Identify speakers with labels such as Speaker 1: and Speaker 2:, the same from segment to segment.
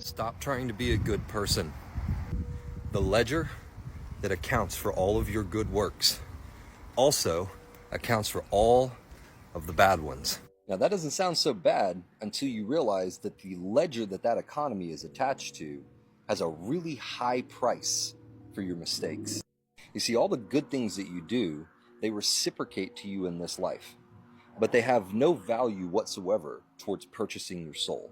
Speaker 1: Stop trying to be a good person. The ledger that accounts for all of your good works also accounts for all of the bad ones. Now, that doesn't sound so bad until you realize that the ledger that economy is attached to has a really high price for your mistakes. You see, all the good things that you do, they reciprocate to you in this life, but they have no value whatsoever towards purchasing your soul.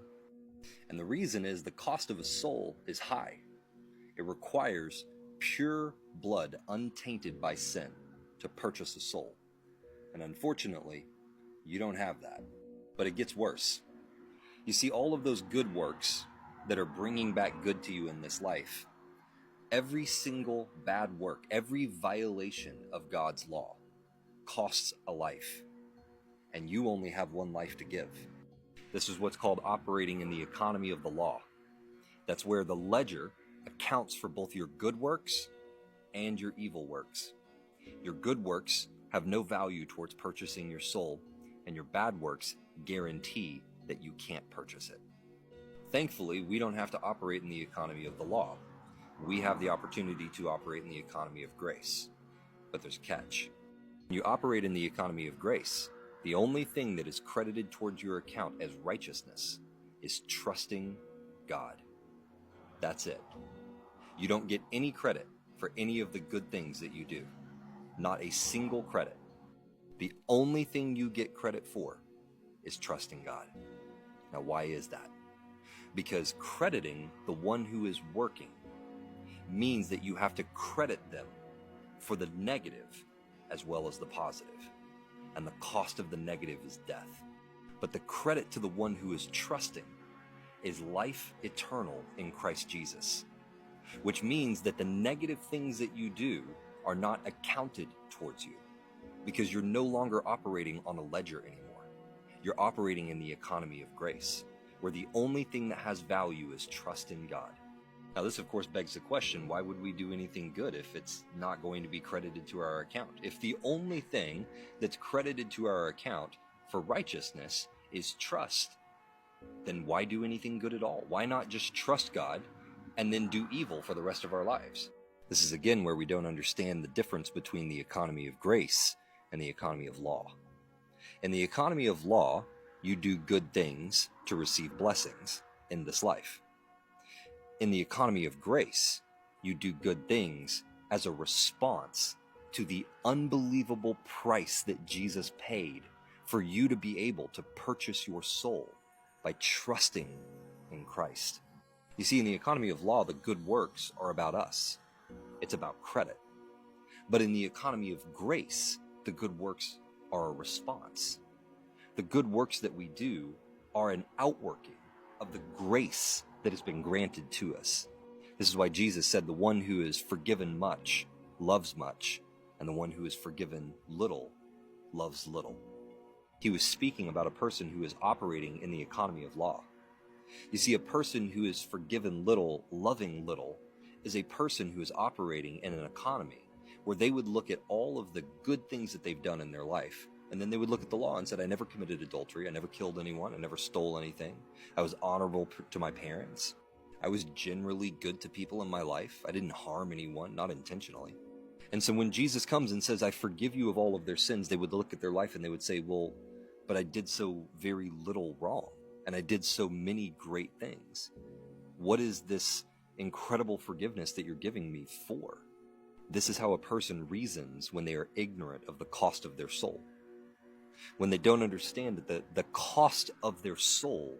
Speaker 1: And the reason is the cost of a soul is high. It requires pure blood untainted by sin to purchase a soul. And unfortunately, you don't have that. But it gets worse. You see, all of those good works that are bringing back good to you in this life, every single bad work, every violation of God's law costs a life. And you only have one life to give. This is what's called operating in the economy of the law. That's where the ledger accounts for both your good works and your evil works. Your good works have no value towards purchasing your soul, and your bad works guarantee that you can't purchase it. Thankfully, we don't have to operate in the economy of the law. We have the opportunity to operate in the economy of grace. But there's a catch. When you operate in the economy of grace, the only thing that is credited towards your account as righteousness is trusting God. That's it. You don't get any credit for any of the good things that you do. Not a single credit. The only thing you get credit for is trusting God. Now, why is that? Because crediting the one who is working means that you have to credit them for the negative as well as the positive. And the cost of the negative is death. But the credit to the one who is trusting is life eternal in Christ Jesus, which means that the negative things that you do are not accounted towards you because you're no longer operating on a ledger anymore. You're operating in the economy of grace, where the only thing that has value is trust in God. Now, this, of course, begs the question, why would we do anything good if it's not going to be credited to our account? If the only thing that's credited to our account for righteousness is trust, then why do anything good at all? Why not just trust God and then do evil for the rest of our lives? This is, again, where we don't understand the difference between the economy of grace and the economy of law. In the economy of law, you do good things to receive blessings in this life. In the economy of grace, you do good things as a response to the unbelievable price that Jesus paid for you to be able to purchase your soul by trusting in Christ. You see, in the economy of law, the good works are about us. It's about credit. But in the economy of grace, the good works are a response. The good works that we do are an outworking of the grace that has been granted to us. This is why Jesus said the one who is forgiven much loves much, and the one who is forgiven little loves little. He was speaking about a person who is operating in the economy of law. You see, a person who is forgiven little, loving little, is a person who is operating in an economy where they would look at all of the good things that they've done in their life, and then they would look at the law and said, I never committed adultery, I never killed anyone, I never stole anything, I was honorable to my parents, I was generally good to people in my life, I didn't harm anyone, not intentionally. And so when Jesus comes and says, I forgive you of all of their sins, they would look at their life and they would say, well, but I did so very little wrong, and I did so many great things. What is this incredible forgiveness that you're giving me for? This is how a person reasons when they are ignorant of the cost of their soul. When they don't understand that the cost of their soul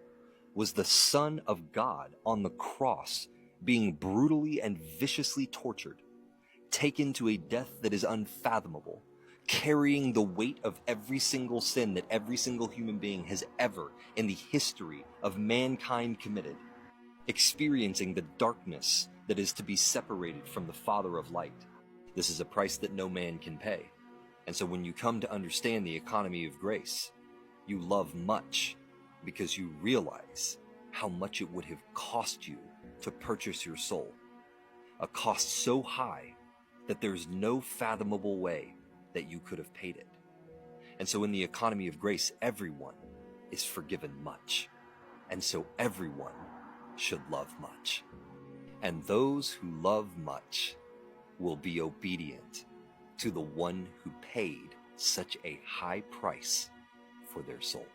Speaker 1: was the Son of God on the cross being brutally and viciously tortured, taken to a death that is unfathomable, carrying the weight of every single sin that every single human being has ever in the history of mankind committed, experiencing the darkness that is to be separated from the Father of light. This is a price that no man can pay. And so when you come to understand the economy of grace, you love much because you realize how much it would have cost you to purchase your soul. A cost so high that there's no fathomable way that you could have paid it. And so in the economy of grace, everyone is forgiven much. And so everyone should love much. And those who love much will be obedient to the one who paid such a high price for their soul.